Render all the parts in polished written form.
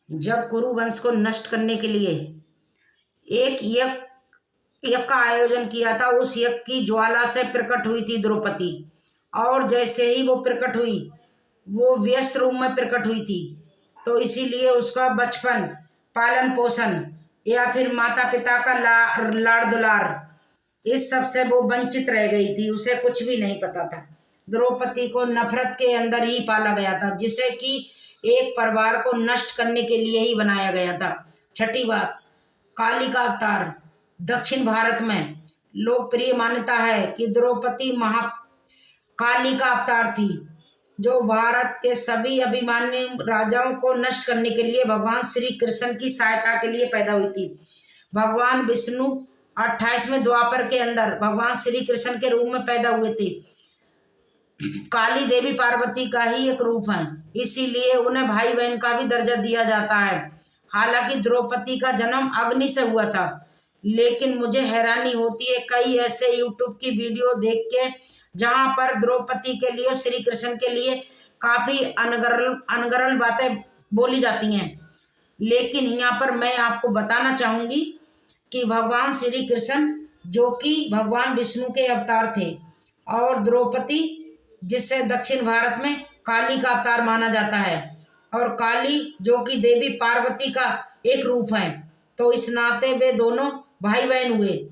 जब कुरु वंश को नष्ट करने के लिए एक यज्ञ का आयोजन किया था, उस यज्ञ की ज्वाला से प्रकट हुई थी द्रौपदी। और जैसे ही वो प्रकट हुई, वो व्यस्त रूप में प्रकट हुई थी। तो इसीलिए उसका बचपन, पालन पोषण या फिर माता पिता का लाड़ दुलार, इस सब से वो वंचित रह गई थी। उसे कुछ भी नहीं पता था। द्रौपदी को नफरत के अंदर ही पाला गया था, जिसे कि एक परिवार को नष्ट करने के लिए ही बनाया गया था। छठी बात, काली का अवतार। दक्षिण भारत में लोकप्रिय मान्यता है कि द्रौपदी काली का अवतार थी, जो भारत के सभी अभिमानी राजाओं को नष्ट करने के लिए भगवान श्री कृष्ण की सहायता के लिए पैदा हुई थी। भगवान विष्णु 28वें द्वापर के अंदर भगवान श्री कृष्ण के रूप में पैदा हुए थे। काली देवी पार्वती का ही एक रूप है, इसीलिए उन्हें भाई बहन का भी दर्जा दिया जाता है। हालांकि द्रौपदी का जन्म अग्नि से हुआ था, लेकिन मुझे हैरानी होती है कई ऐसे यूट्यूब की वीडियो देख के जहां पर द्रौपदी के लिए, श्री कृष्ण के लिए काफी अनगरल बातें बोली जाती हैं। लेकिन यहाँ पर मैं आपको बताना चाहूंगी कि भगवान श्री कृष्ण, जो कि भगवान विष्णु के अवतार थे, और द्रौपदी, जिसे दक्षिण भारत में काली का अवतार माना जाता है, और काली जो कि देवी पार्वती का एक रूप है, तो इस नाते वे दोनों भाई बहन हुए।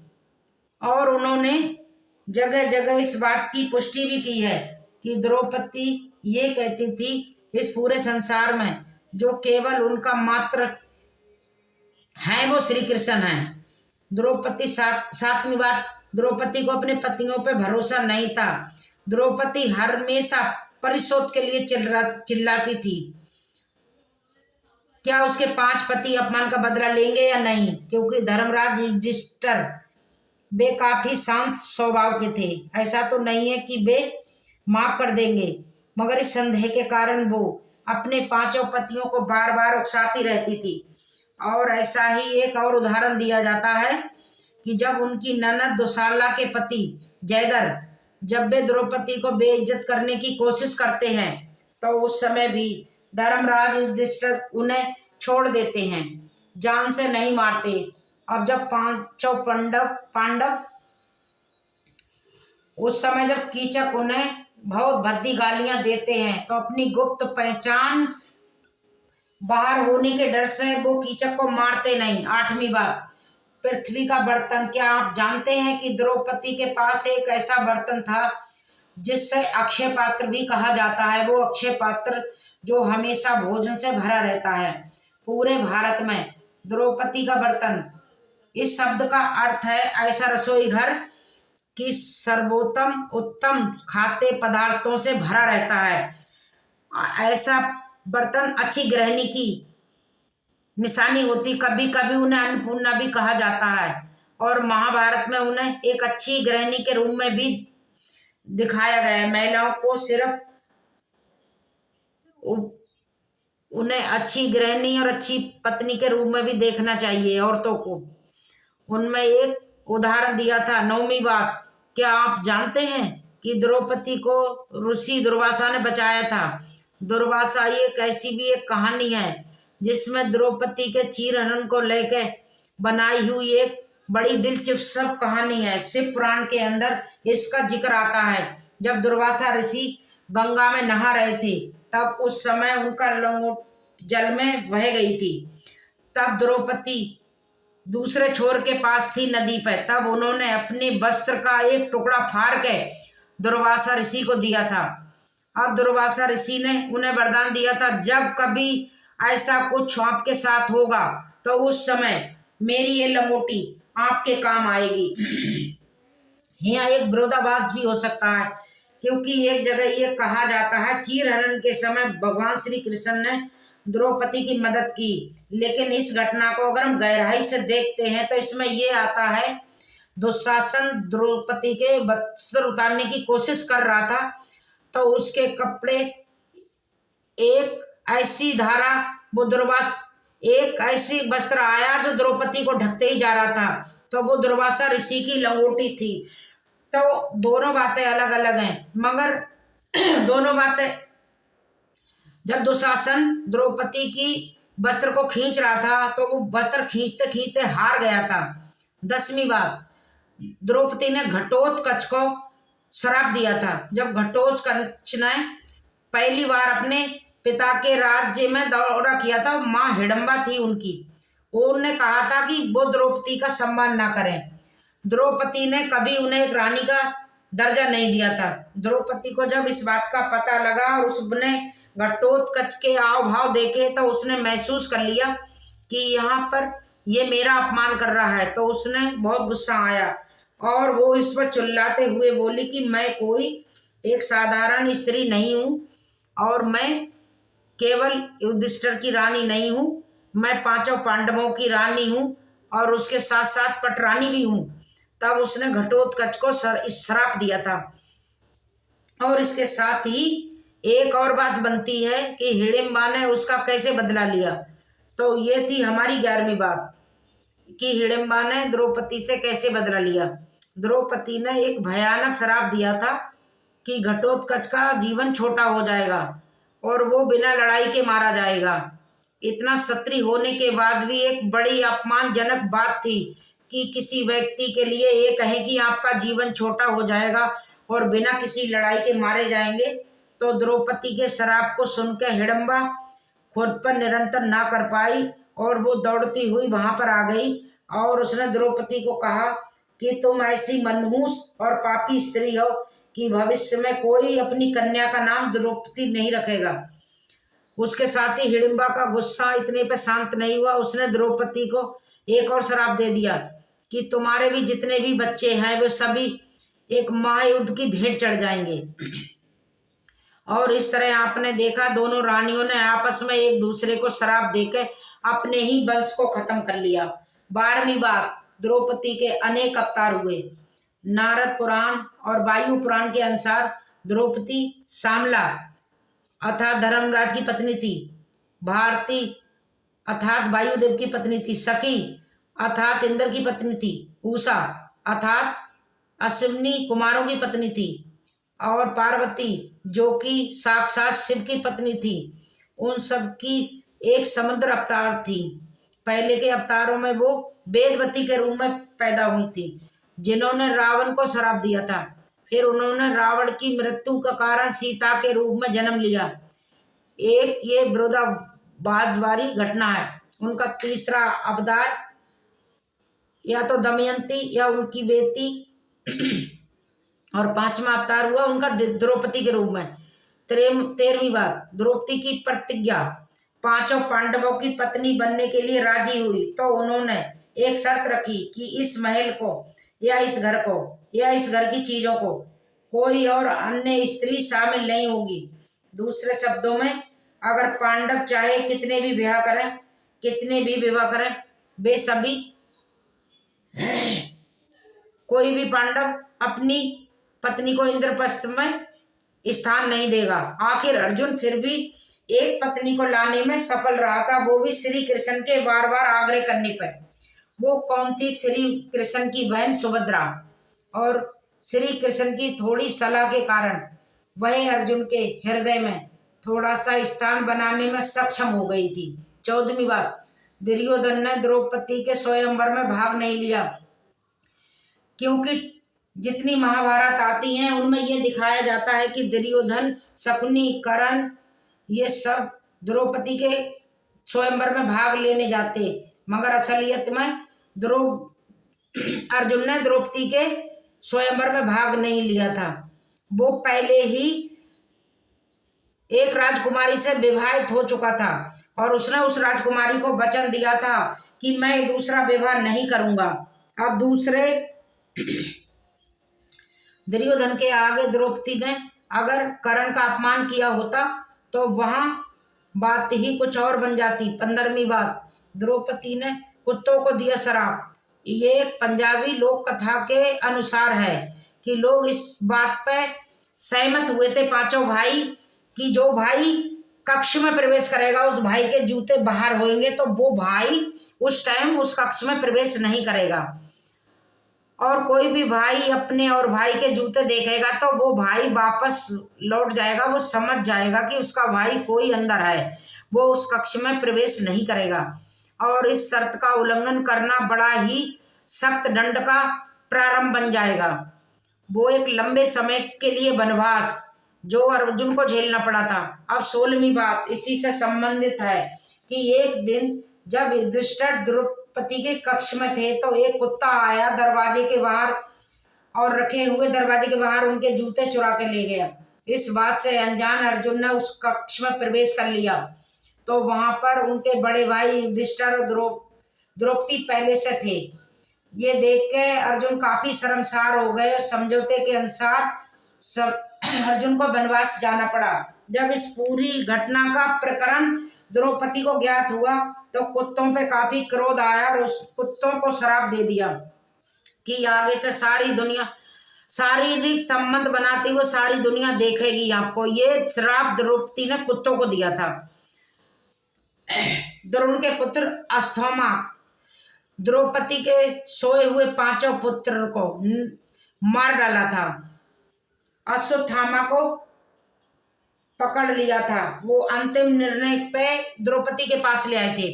और उन्होंने जगह जगह इस बात की पुष्टि भी की है कि द्रौपदी ये कहती थी, इस पूरे संसार में जो केवल उनका मात्र है वो श्री कृष्ण है। द्रौपदी सातवीं बात, द्रौपदी को अपने पतियों पे भरोसा नहीं था। द्रौपदी हमेशा परिशोध के लिए चिल्लाती थी, क्या उसके 5 पति अपमान का बदला लेंगे या नहीं, क्योंकि धर्मराज युधिष्ठिर वे काफी शांत स्वभाव के थे। ऐसा तो नहीं है कि वे माफ कर देंगे, मगर इस संदेह के कारण वो अपने 5 पतियों को बार बार उकसाती रहती थी। और ऐसा ही एक और उदाहरण दिया जाता है कि जब उनकी ननद दुशाला के पति जयद्रथ, जब वे द्रौपदी को बेइज्जत करने की कोशिश करते हैं, तो उस समय भी धर्मराज युधिष्ठिर उन्हें छोड़ देते हैं, जान से नहीं मारते। अब जब 5 पांडव उस समय जब कीचक उन्हें बहुत भद्दी गालियां देते हैं, तो अपनी गुप्त पहचान बाहर होने के डर से वो कीचक को मारते नहीं। 8वीं बात, पृथ्वी का बर्तन। क्या आप जानते हैं कि द्रौपदी के पास एक ऐसा बर्तन था जिससे अक्षय पात्र भी कहा जाता है। वो अक्षय पात्र जो हमेशा भोजन से भरा रहता है। पूरे भारत में द्रौपदी का बर्तन, इस शब्द का अर्थ है ऐसा रसोई घर कि सर्वोत्तम उत्तम खाद्य पदार्थों से भरा रहता है। ऐसा बर्तन अच्छी गृहिणी की निशानी होती। कभी कभी उन्हें अन्नपूर्णा भी कहा जाता है, और महाभारत में उन्हें एक अच्छी गृहिणी के रूप में भी दिखाया गया है। महिलाओं को सिर्फ उन्हें अच्छी गृहिणी और अच्छी पत्नी के रूप में भी देखना चाहिए औरतों को। उनमें एक उदाहरण दिया था। 9वीं बात, क्या आप जानते हैं कि द्रौपदी को ऋषि दुर्वासा ने बचाया था। दुर्वासा ये ऐसी भी एक कहानी है जिसमें द्रौपदी के चीरहरण को लेकर बनाई हुई एक बड़ी दिलचस्प कहानी है। शिव पुराण के अंदर इसका जिक्र आता है। जब दुर्वासा ऋषि गंगा में नहा रहे थे, तब उस समय उनका लंगोट जल में बह गई थी। तब द्रौपदी दूसरे छोर के पास थी नदी पर। तब उन्होंने अपने वस्त्र का एक टुकड़ा फाड़ के दुर्वासा ऋषि को दिया था। अब दुर्वासा ऋषि ने उन्हें वरदान दिया था, जब कभी ऐसा कुछ आपके साथ होगा तो उस समय मेरी ये लंगोटी आपके काम आएगी। यहाँ एक विरोधाभास भी हो सकता है, क्योंकि एक जगह ये कहा जाता है चीरहरण के समय भगवान श्री कृष्ण ने द्रौपदी की मदद की, लेकिन इस घटना को अगर हम गहराई से देखते हैं तो इसमें ये आता है दुशासन द्रौपदी के वस्त्र उतारने की कोशिश कर रहा था, तो उसके कपड़े एक ऐसी धारा वो एक ऐसी वस्त्र आया जो द्रौपदी को ढकते ही जा रहा था, तो वो दुर्वासा ऋषि की लंगोटी थी। तो दोनों बातें अलग अलग हैं, मगर दोनों बातें, जब दुशासन द्रौपदी की वस्त्र को खींच रहा था तो वो वस्त्र खींचते खींचते हार गया था। 10वीं बात, द्रौपदी ने घटोत्कच को श्राप दिया था। जब घटोत्कच ने पहली बार अपने पिता के राज्य में दौरा किया था, माँ हिडम्बा थी उनकी, उन्होंने कहा था कि वो द्रौपदी का सम्मान ना करें। द्रौपदी ने कभी उन्हें एक रानी का दर्जा नहीं दिया था। द्रौपदी को जब इस बात का पता लगा और उसने घटोत्कच के हाव भाव देखे तो उसने महसूस कर लिया कि यहाँ पर ये मेरा अपमान कर रहा है, तो उसने बहुत गुस्सा आया और वो इस पर चिल्लाते हुए बोली कि मैं कोई एक साधारण स्त्री नहीं हूँ और मैं केवल युधिष्ठिर की रानी नहीं हूँ, मैं पांचों पांडवों की रानी हूँ और उसके साथ साथ पटरानी भी हूँ। तब उसने घटोत्कच को श्राप दिया था। और इसके साथ ही एक और बात बनती है कि हिडिंबा ने उसका कैसे बदला लिया। तो ये थी हमारी 11वीं बात कि हिडिंबा ने द्रौपदी से कैसे बदला लिया। द्रौपदी ने एक भयानक श्राप दिया था कि घटोत्कच का जीवन छोटा हो जाएगा और वो बिना लड़ाई के मारा जाएगा। इतना क्षत्रिय होने के बाद भी एक बड़ी अपमानजनक बात थी कि किसी व्यक्ति के लिए ये कहें कि आपका जीवन छोटा हो जाएगा और बिना किसी लड़ाई के मारे जाएंगे। तो द्रौपदी के श्राप को सुनकर हिडिंबा खुद पर निरंतर ना कर पाई और वो दौड़ती हुई वहां पर आ गई और उसने द्रौपदी को कहा कि तुम ऐसी मनहूस और पापी स्त्री हो कि भविष्य में कोई अपनी कन्या का नाम द्रौपदी नहीं रखेगा। उसके साथ ही हिडिंबा का गुस्सा इतने पे शांत नहीं हुआ, उसने द्रौपदी को एक और श्राप दे दिया कि तुम्हारे भी जितने भी बच्चे हैं वे सभी एक महायुद्ध की भेंट चढ़ जाएंगे। और इस तरह आपने देखा दोनों रानियों ने आपस में एक दूसरे को श्राप देकर अपने ही वंश को खत्म कर लिया। 12वीं बात, द्रौपदी के अनेक अवतार हुए। नारद पुराण और वायु पुराण के अनुसार द्रौपदी श्यामला अर्थात धर्मराज की पत्नी थी, भारती अर्थात वायुदेव की पत्नी थी, सखी अर्थात इंद्र की पत्नी थी, उषा अर्थात अश्विनी कुमारों की पत्नी थी और पार्वती जो कि साक्षात शिव की पत्नी थी। उन सब की एक समुद्र अवतार थी। पहले के अवतारों में वो वेदवती के रूप में पैदा हुई थी जिन्होंने रावण को श्राप दिया था। फिर उन्होंने रावण की मृत्यु का कारण सीता के रूप में जन्म लिया। एक ये विरोधाभास वाली घटना है। उनका तीसरा अवतार या तो दमयंती या उनकी बेटी और 5वां अवतार हुआ उनका द्रौपदी के रूप में। 13वीं बात, द्रौपदी की प्रतिज्ञा पांचों पांडवों की पत्नी बनने के लिए राजी हुई तो उन्होंने एक शर्त रखी कि इस महल को या इस घर को या इस घर की चीजों को कोई और अन्य स्त्री शामिल नहीं होगी। दूसरे शब्दों में अगर पांडव चाहे कितने भी विवाह करें वे सभी कोई भी पांडव अपनी पत्नी को इंद्रप्रस्थ में स्थान नहीं देगा। आखिर अर्जुन फिर भी एक पत्नी को लाने में सफल रहा था, वो भी श्री कृष्ण के बार बार आग्रह करने पर। वो कौन थी? श्री कृष्ण की बहन सुभद्रा। और श्री कृष्ण की थोड़ी सलाह के कारण वह अर्जुन के हृदय में थोड़ा सा स्थान बनाने में सक्षम हो गई थी। 14वीं बात, दुर्योधन ने द्रौपदी के स्वयंवर में भाग नहीं लिया क्योंकि जितनी महाभारत आती हैं उनमें यह दिखाया जाता है कि दुर्योधन, शकुनी, कर्ण ये सब द्रौपदी के स्वयंवर में भाग लेने जाते, मगर असलियत में अर्जुन ने द्रौपदी के स्वयंवर में भाग नहीं लिया था। वो पहले ही एक राजकुमारी से विवाहित हो चुका था और उसने उस राजकुमारी को वचन दिया था कि मैं दूसरा विवाह नहीं करूंगा। अब दूसरे दुर्योधन के आगे द्रौपदी ने अगर कर्ण का अपमान किया होता तो वहां बात ही कुछ और बन जाती। 15वीं बात, द्रौपदी ने कुत्तों को दिया श्राप। ये एक पंजाबी लोक कथा के अनुसार है कि लोग इस बात पे सहमत हुए थे पांचों भाई कि जो भाई कक्ष में प्रवेश करेगा उस भाई के जूते बाहर होंगे, तो वो भाई उस टाइम उस कक्ष में प्रवेश नहीं करेगा। और कोई भी भाई अपने और भाई के जूते देखेगा तो वो भाई वापस लौट जाएगा, वो समझ जाएगा कि उसका भाई कोई अंदर है। वो उस कक्ष में प्रवेश नहीं करेगा और इस शर्त का उल्लंघन करना बड़ा ही सख्त दंड का प्रारंभ बन जाएगा। वो एक लंबे समय के लिए वनवास जो अर्जुन को झेलना पड़ा था। अब 16वीं बात इसी से संबंधित है कि एक दिन जब युधिष्ठिर द्रौपदी के कक्ष में थे तो एक कुत्ता आया दरवाजे के बाहर और रखे हुए दरवाजे के बाहर उनके जूते चुरा के ले गया। इस बात से अनजान अर्जुन ने उस कक्ष में प्रवेश कर लिया तो वहां पर उनके बड़े भाई युधिष्ठिर और द्रौपदी पहले से थे। ये देख के अर्जुन काफी शर्मसार हो गए और समझौते के अनुसार सब अर्जुन को वनवास जाना पड़ा। जब इस पूरी घटना का प्रकरण द्रौपदी को ज्ञात हुआ तो कुत्तों पे काफी क्रोध आया और उस कुत्तों को श्राप दे दिया कि आगे से सारी दुनिया शारीरिक संबंध बनाती हुई सारी दुनिया देखेगी आपको। ये श्राप द्रौपदी ने कुत्तों को दिया था। द्रोण के पुत्र अश्वत्थामा द्रौपदी के सोए हुए 5 पुत्र को मार डाला था। अश्वत्थामा को पकड़ लिया था। वो अंतिम निर्णय पे द्रौपदी के पास ले आए थे।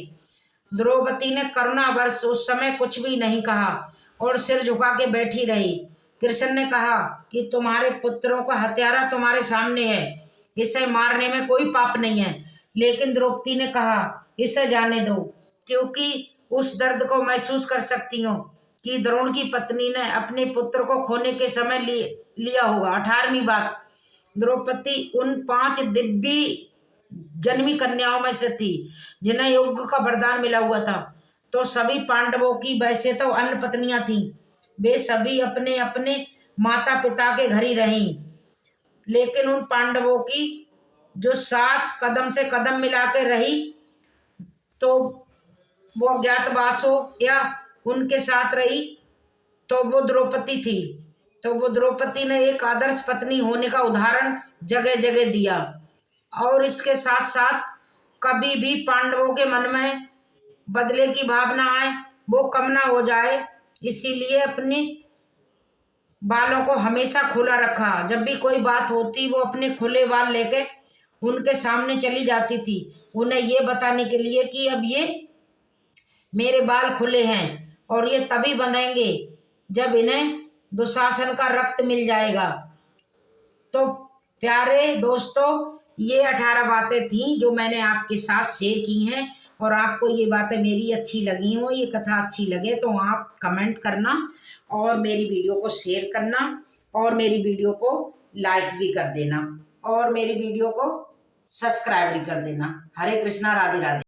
द्रौपदी ने करुणावश उस समय कुछ भी नहीं कहा और सिर झुका के बैठी रही। कृष्ण ने कहा कि तुम्हारे पुत्रों का हत्यारा तुम्हारे सामने है, इसे मारने में कोई पाप नहीं है। लेकिन द्रौपदी ने कहा इसे जाने दो, क्योंकि उस दर्द को महसूस कर सकती हूँ कि द्रोण की पत्नी ने अपने पुत्र को खोने के समय लिया होगा। 18वीं बात द्रौपदी उन 5 दिव्य जन्मी कन्याओं में से थी जिन्हें यज्ञ का वरदान मिला हुआ था। तो सभी पांडवों की वैसे तो अन्य पत्नियां थीं, वे सभी अपने अपने माता पिता के घर ही रहीं। लेकिन उन पांडवों की जो 7 कदम से कदम मिला के रही तो वो अज्ञातवास हो या उनके साथ रही तो वो द्रौपदी थी। तो वो द्रौपदी ने एक आदर्श पत्नी होने का उदाहरण जगह जगह दिया और इसके साथ साथ कभी भी पांडवों के मन में बदले की भावना आए, वो कम ना हो जाए, इसीलिए अपने बालों को हमेशा खुला रखा। जब भी कोई बात होती वो अपने खुले बाल लेके उनके सामने चली जाती थी, उन्हें ये बताने के लिए कि अब ये मेरे बाल खुले हैं और ये तभी बंधेंगे जब इन्हें दुशासन का रक्त मिल जाएगा। तो प्यारे दोस्तों, ये 18 बातें थीं जो मैंने आपके साथ शेयर की हैं और आपको ये बातें मेरी अच्छी लगी हो, ये कथा अच्छी लगे तो आप कमेंट करना और मेरी वीडियो को शेयर करना और मेरी वीडियो को लाइक भी कर देना और मेरी वीडियो को सब्सक्राइब भी कर देना। हरे कृष्णा, राधे राधे।